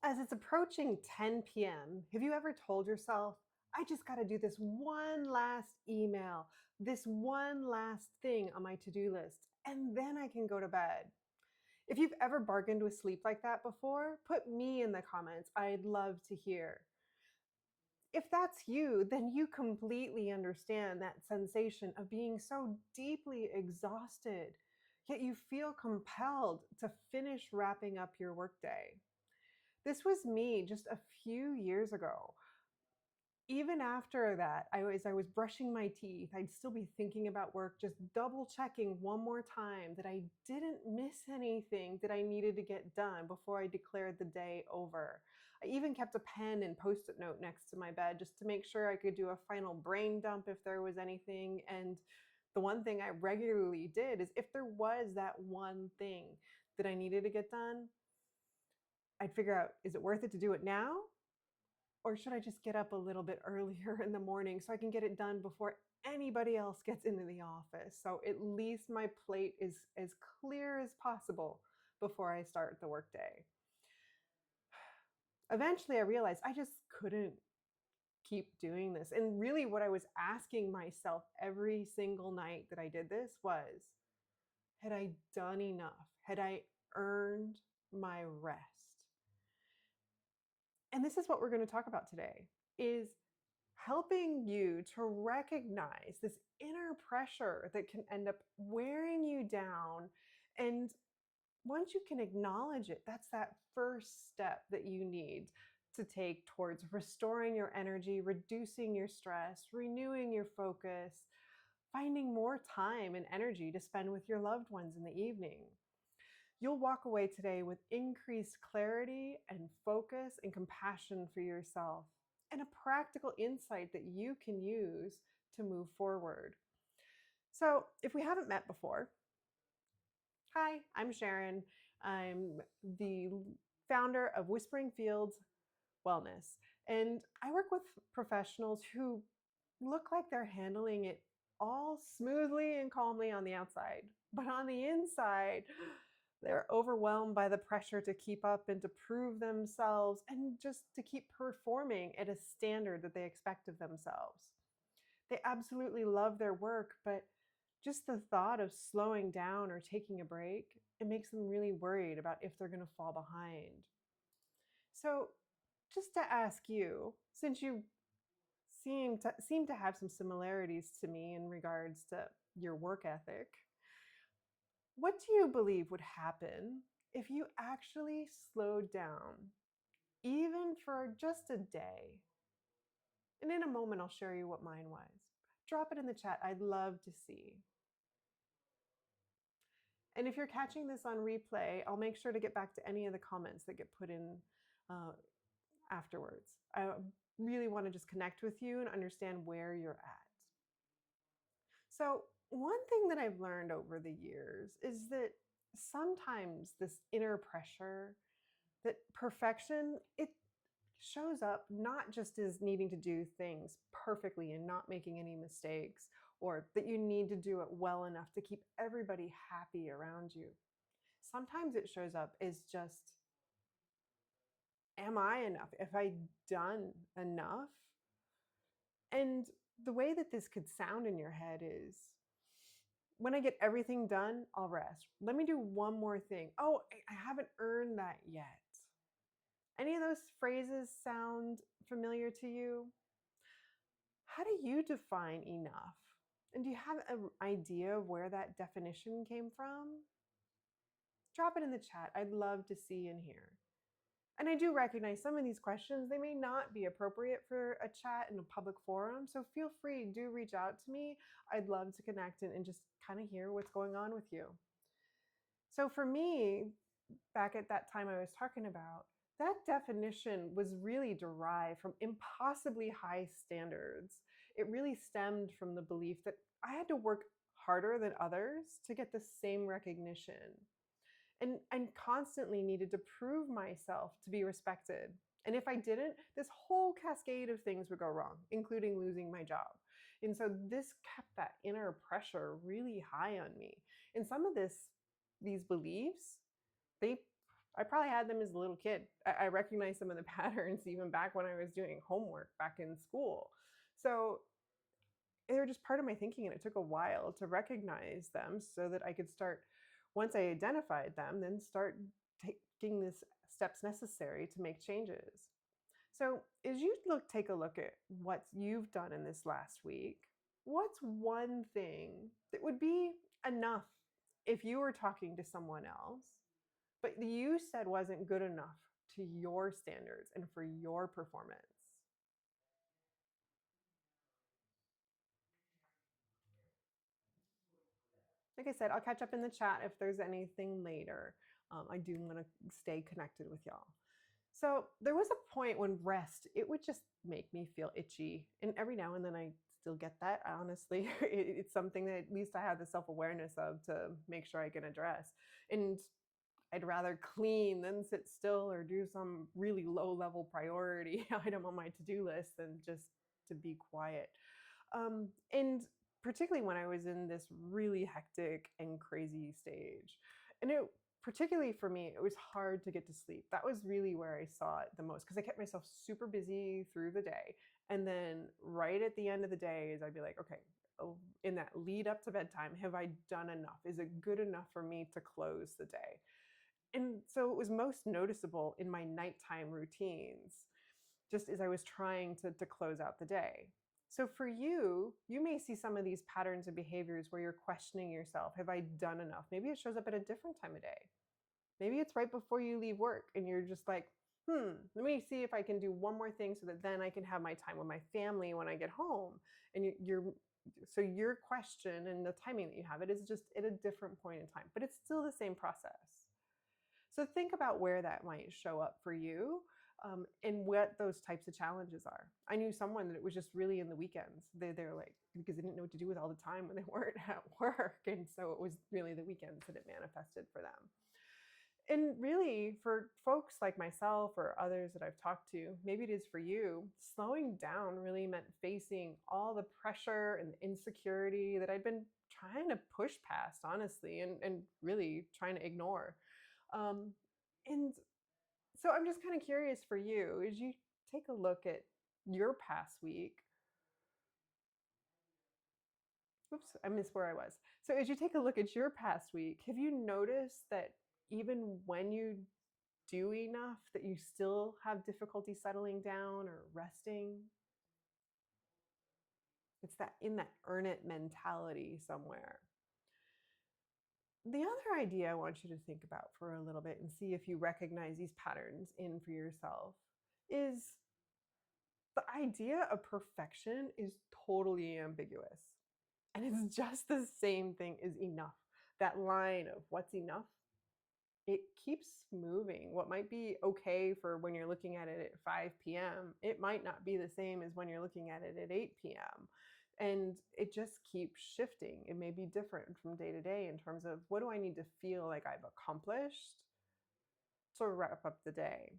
As it's approaching 10 p.m., have you ever told yourself, I just got to do this one last email, this one last thing on my to do list, and then I can go to bed? If you've ever bargained with sleep like that before, put me in the comments. I'd love to hear. If that's you, then you completely understand that sensation of being so deeply exhausted, yet you feel compelled to finish wrapping up your workday. This was me just a few years ago. Even after that, I was brushing my teeth, I'd still be thinking about work, just double checking one more time that I didn't miss anything that I needed to get done before I declared the day over. I even kept a pen and post-it note next to my bed just to make sure I could do a final brain dump if there was anything. And the one thing I regularly did is if there was that one thing that I needed to get done, I'd figure out, is it worth it to do it now? Or should I just get up a little bit earlier in the morning so I can get it done before anybody else gets into the office? So at least my plate is as clear as possible before I start the workday. Eventually, I realized I just couldn't keep doing this. And really, what I was asking myself every single night that I did this was, had I done enough? Had I earned my rest? And this is what we're going to talk about today, is helping you to recognize this inner pressure that can end up wearing you down. And once you can acknowledge it, that's that first step that you need to take towards restoring your energy, reducing your stress, renewing your focus, finding more time and energy to spend with your loved ones in the evening. You'll walk away today with increased clarity and focus and compassion for yourself, and a practical insight that you can use to move forward. So, if we haven't met before, hi, I'm Sharon. I'm the founder of Whispering Fields Wellness, and I work with professionals who look like they're handling it all smoothly and calmly on the outside, but on the inside, they're overwhelmed by the pressure to keep up and to prove themselves and just to keep performing at a standard that they expect of themselves. They absolutely love their work, but just the thought of slowing down or taking a break, it makes them really worried about if they're going to fall behind. So, just to ask you, since you seem to have some similarities to me in regards to your work ethic, what do you believe would happen if you actually slowed down, even for just a day? And in a moment, I'll share you what mine was. Drop it in the chat. I'd love to see. And if you're catching this on replay, I'll make sure to get back to any of the comments that get put in uh, afterwards. I really want to just connect with you and understand where you're at. So, one thing that I've learned over the years is that sometimes this inner pressure, that perfection, it shows up not just as needing to do things perfectly and not making any mistakes, or that you need to do it well enough to keep everybody happy around you. Sometimes it shows up as just, am I enough? Have I done enough? And the way that this could sound in your head is, when I get everything done, I'll rest. Let me do one more thing. Oh, I haven't earned that yet. Any of those phrases sound familiar to you? How do you define enough? And do you have an idea of where that definition came from? Drop it in the chat. I'd love to see and hear. And I do recognize some of these questions, they may not be appropriate for a chat in a public forum. So feel free, do reach out to me. I'd love to connect and just kind of hear what's going on with you. So for me, back at that time I was talking about, that definition was really derived from impossibly high standards. It really stemmed from the belief that I had to work harder than others to get the same recognition, and constantly needed to prove myself to be respected. And if I didn't, this whole cascade of things would go wrong, including losing my job. And so this kept that inner pressure really high on me. And some of these beliefs, they I probably had them as a little kid. I recognize some of the patterns even back when I was doing homework back in school. So they're just part of my thinking, and it took a while to recognize them so that I could start, once I identified them, then start taking the steps necessary to make changes. So as you take a look at what you've done in this last week, what's one thing that would be enough if you were talking to someone else, but you said wasn't good enough to your standards and for your performance? Like I said, I'll catch up in the chat if there's anything later. I do want to stay connected with y'all. So there was a point when rest, it would just make me feel itchy. And every now and then I still get that. Honestly, it's something that at least I have the self-awareness of to make sure I can address. And I'd rather clean than sit still or do some really low level priority item on my to-do list than just to be quiet. And particularly when I was in this really hectic and crazy stage. And it, particularly for me, it was hard to get to sleep. That was really where I saw it the most because I kept myself super busy through the day. And then right at the end of the day is I'd be like, okay, in that lead up to bedtime, have I done enough? Is it good enough for me to close the day? And so it was most noticeable in my nighttime routines, just as I was trying to close out the day. So for you, you may see some of these patterns and behaviors where you're questioning yourself. Have I done enough? Maybe it shows up at a different time of day. Maybe it's right before you leave work and you're just like, let me see if I can do one more thing so that then I can have my time with my family when I get home. And so your question and the timing that you have it is just at a different point in time, but it's still the same process. So think about where that might show up for you, and what those types of challenges are. I knew someone that it was just really in the weekends. They're like, because they didn't know what to do with all the time when they weren't at work. And so it was really the weekends that it manifested for them. And really, for folks like myself or others that I've talked to, maybe it is for you, slowing down really meant facing all the pressure and the insecurity that I'd been trying to push past, honestly, and really trying to ignore. And so I'm just kind of curious for you, as you take a look at your past week. Oops, I missed where I was. So as you take a look at your past week, have you noticed that even when you do enough, that you still have difficulty settling down or resting? It's that in that earn it mentality somewhere. The other idea I want you to think about for a little bit and see if you recognize these patterns in for yourself is the idea of perfection is totally ambiguous. And it's just the same thing as enough. That line of what's enough, it keeps moving. What might be okay for when you're looking at it at 5 p.m., it might not be the same as when you're looking at it at 8 p.m. And it just keeps shifting. It may be different from day to day in terms of what do I need to feel like I've accomplished to wrap up the day.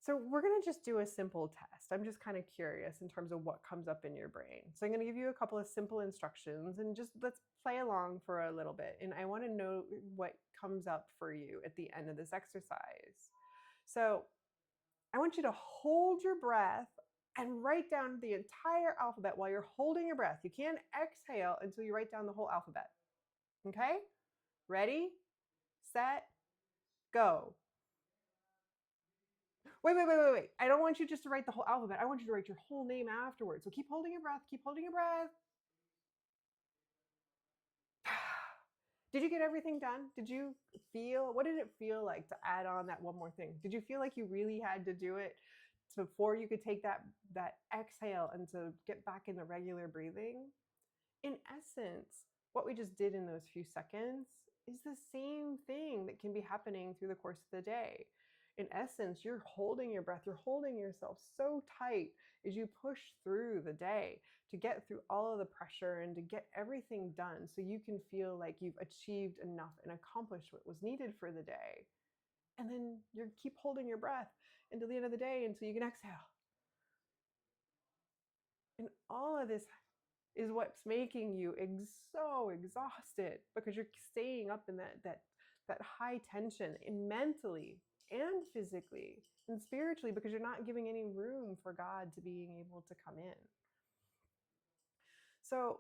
So we're going to just do a simple test. I'm just kind of curious in terms of what comes up in your brain. So I'm going to give you a couple of simple instructions and just let's play along for a little bit. And I want to know what comes up for you at the end of this exercise. So I want you to hold your breath and write down the entire alphabet while you're holding your breath. You can't exhale until you write down the whole alphabet. Okay? Ready, set, go. Wait. I don't want you just to write the whole alphabet. I want you to write your whole name afterwards. So keep holding your breath. Keep holding your breath. Did you get everything done? Did you feel, what did it feel like to add on that one more thing? Did you feel like you really had to do it before you could take that exhale and to get back into regular breathing? In essence, what we just did in those few seconds is the same thing that can be happening through the course of the day. In essence, you're holding your breath, you're holding yourself so tight as you push through the day to get through all of the pressure and to get everything done so you can feel like you've achieved enough and accomplished what was needed for the day. And then you keep holding your breath until the end of the day until you can exhale. And all of this is what's making you so exhausted because you're staying up in that that high tension in mentally and physically and spiritually, because you're not giving any room for God to being able to come in. So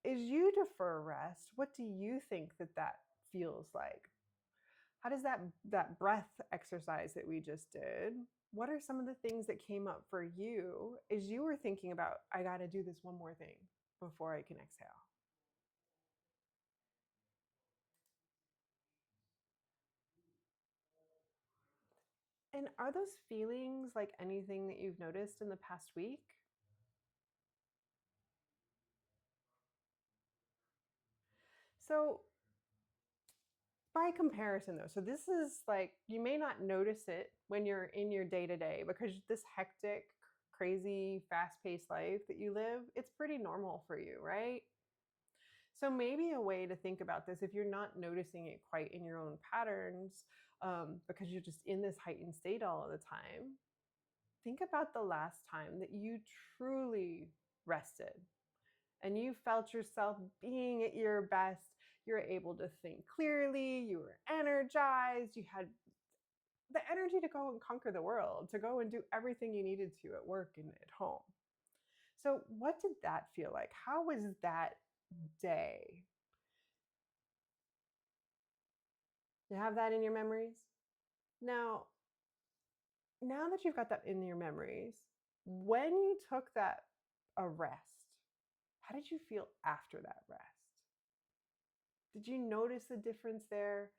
as you defer rest, what do you think that feels like? How does that breath exercise that we just did, what are some of the things that came up for you as you were thinking about, I got to do this one more thing before I can exhale? And are those feelings like anything that you've noticed in the past week? So by comparison though, so this is like, you may not notice it when you're in your day to day, because this hectic, crazy, fast paced life that you live, it's pretty normal for you, right? So maybe a way to think about this, if you're not noticing it quite in your own patterns, because you're just in this heightened state all of the time, think about the last time that you truly rested and you felt yourself being at your best. You're able to think clearly, you were energized, you had the energy to go and conquer the world, to go and do everything you needed to at work and at home. So, what did that feel like? How was that day? You have that in your memories? Now, now that you've got that in your memories, when you took that a rest, how did you feel after that rest? Did you notice a difference there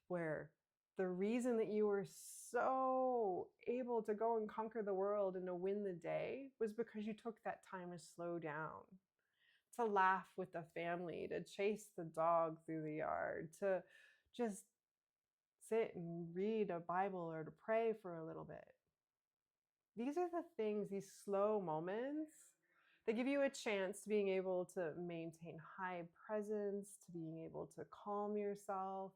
where the reason that you were so able to go and conquer the world and to win the day was because you took that time to slow down, to laugh with the family, to chase the dog through the yard, to just sit and read a Bible or to pray for a little bit? These are the things, these slow moments that give you a chance to being able to maintain high presence, to being able to calm yourself,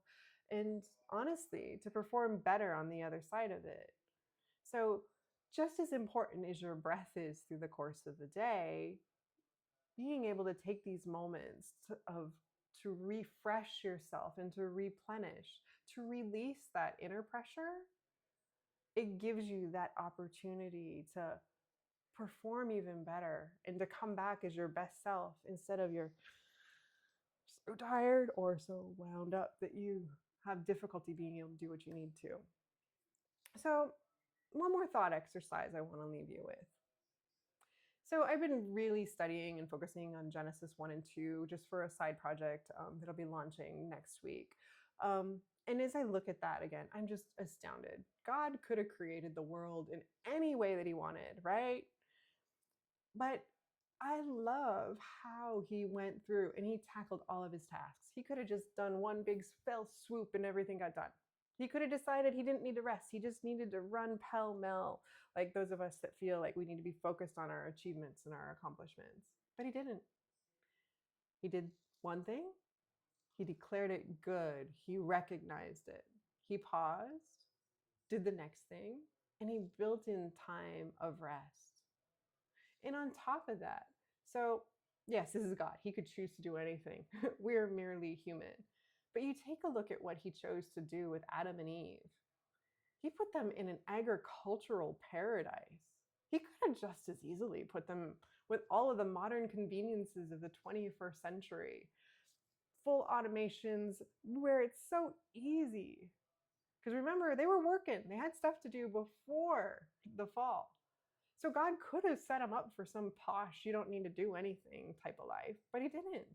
and honestly, to perform better on the other side of it. So, just as important as your breath is through the course of the day, being able to take these moments to refresh yourself and to replenish, to release that inner pressure, it gives you that opportunity to perform even better and to come back as your best self, instead of you're so tired or so wound up that you have difficulty being able to do what you need to. So, one more thought exercise I want to leave you with. So, I've been really studying and focusing on Genesis 1 and 2 just for a side project that'll be launching next week. And as I look at that again, I'm just astounded. God could have created the world in any way that he wanted, right? But I love how he went through and he tackled all of his tasks. He could have just done one big fell swoop and everything got done. He could have decided he didn't need to rest. He just needed to run pell mell, like those of us that feel like we need to be focused on our achievements and our accomplishments. But he didn't. He did one thing, he declared it good, he recognized it, he paused, did the next thing, and he built in time of rest. And on top of that, so yes, this is God. He could choose to do anything. We're merely human. But you take a look at what he chose to do with Adam and Eve. He put them in an agricultural paradise. He could have just as easily put them with all of the modern conveniences of the 21st century, full automations where it's so easy. Because remember, they were working, they had stuff to do before the fall. So God could have set him up for some posh, you don't need to do anything type of life, but he didn't.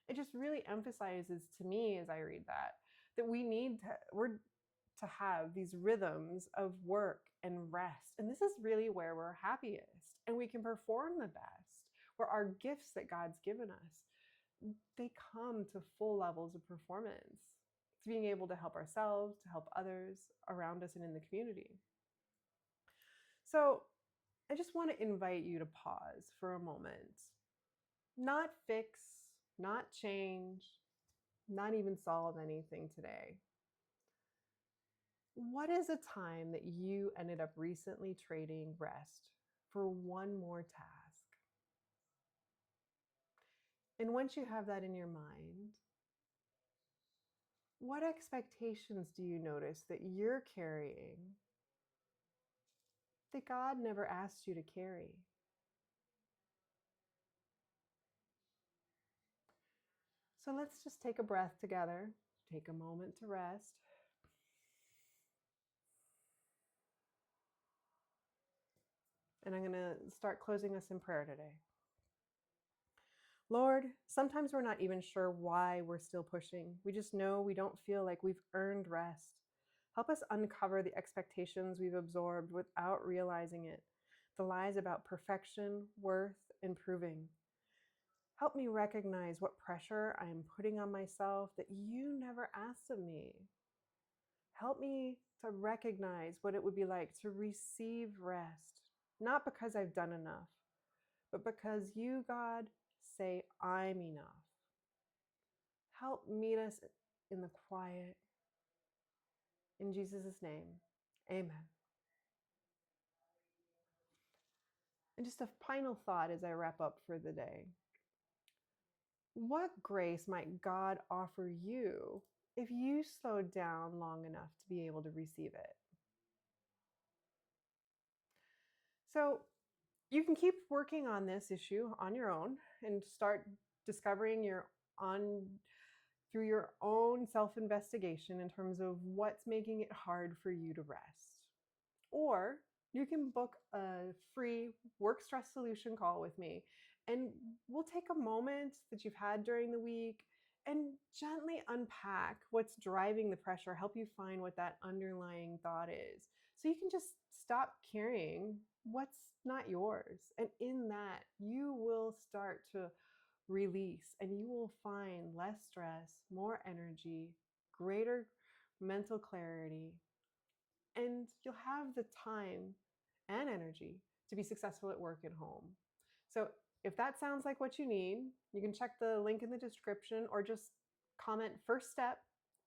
It just really emphasizes to me as I read that we're to have these rhythms of work and rest. And this is really where we're happiest and we can perform the best, where our gifts that God's given us, they come to full levels of performance. It's being able to help ourselves, to help others around us and in the community. So I just want to invite you to pause for a moment. Not fix, not change, not even solve anything today. What is a time that you ended up recently trading rest for one more task? And once you have that in your mind, What expectations do you notice that you're carrying that God never asked you to carry? So let's just take a breath together. Take a moment to rest. And I'm going to start closing us in prayer today. Lord, sometimes we're not even sure why we're still pushing. We just know we don't feel like we've earned rest. Help us uncover the expectations we've absorbed without realizing it, the lies about perfection, worth, and proving. Help me recognize what pressure I am putting on myself that you never asked of me. Help me to recognize what it would be like to receive rest, not because I've done enough, but because you, God, say I'm enough. Help meet us in the quiet. In Jesus' name, amen. And just a final thought as I wrap up for the day. What grace might God offer you if you slowed down long enough to be able to receive it? So you can keep working on this issue on your own and start discovering through your own self-investigation in terms of what's making it hard for you to rest. Or you can book a free work stress solution call with me, and we'll take a moment that you've had during the week and gently unpack what's driving the pressure, help you find what that underlying thought is. So you can just stop carrying what's not yours. And in that, you will start to release and you will find less stress, more energy, greater mental clarity, and you'll have the time and energy to be successful at work and home. So if that sounds like what you need, you can check the link in the description or just comment first step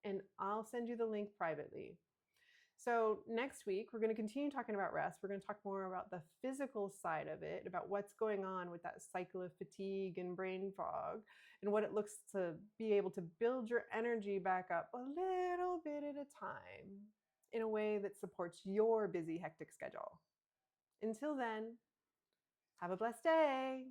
and I'll send you the link privately. So next week, we're going to continue talking about rest. We're going to talk more about the physical side of it, about what's going on with that cycle of fatigue and brain fog, and what it looks to be able to build your energy back up a little bit at a time in a way that supports your busy, hectic schedule. Until then, have a blessed day.